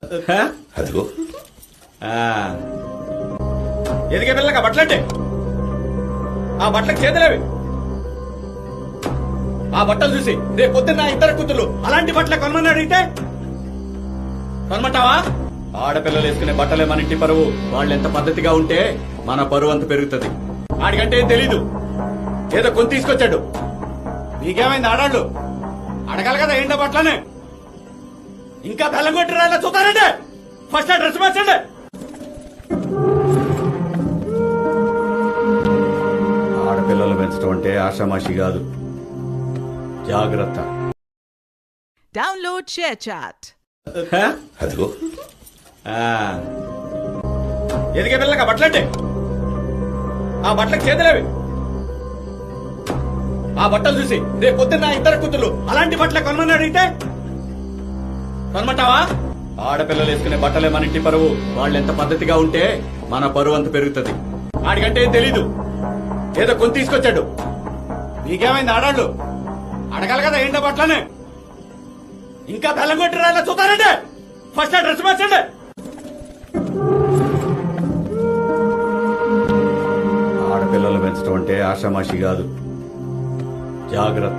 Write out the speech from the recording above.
అదిగో ఎదిగే పిల్లగా బట్టలంటే ఆ బట్టలకు చేతులేవి. ఆ బట్టలు చూసి రేపు పొద్దున్న ఇద్దరు కూతురు అలాంటి బట్టలు కొనమని అడిగితే కొనమంటావా? ఆడపిల్లలు వేసుకునే బట్టలే మన ఇంటి పరువు. వాళ్ళు ఎంత పద్ధతిగా ఉంటే మన పరువు అంత పెరుగుతుంది. ఆడికంటే ఏం తెలీదు, ఏదో కొని తీసుకొచ్చాడు. మీకేమైంది ఆడాళ్ళు? అడగాలి కదా ఏంటో బట్టలనే. ఇంకా బెల్లం కొట్టి రాలా చూతారంటే ఫస్ట్ ఆ డ్రెస్ మార్చండి. ఆడపిల్లలు పెంచడం అంటే ఆషామాషి కాదు, జాగ్రత్త. Download ShareChat. అదిగో ఎదిగే పిల్లగా బట్టలంటే ఆ బట్టలకు చేతులేవి. ఆ బట్టలు చూసి రేపు పొద్దున్న ఇద్దరు కూతురు అలాంటి బట్టలు కొనమని అడిగితే కొనమంటావా? ఆడపిల్లలు వేసుకునే బట్టలే మన ఇంటి పరువు. వాళ్ళు ఎంత పద్ధతిగా ఉంటే మన పరువు అంత పెరుగుతుంది. ఆడికంటే ఏం తెలీదు, ఏదో కొని తీసుకొచ్చాడు. మీకేమైంది ఆడాళ్ళు? అడగాలి కదా ఏంటో బట్టలనే. ఇంకా బెల్లం కొట్టి రాలా చూతారంటే ఫస్ట్ ఆ డ్రెస్ మార్చండి. ఆడపిల్లలు పెంచడం అంటే ఆషామాషి కాదు, జాగ్రత్త.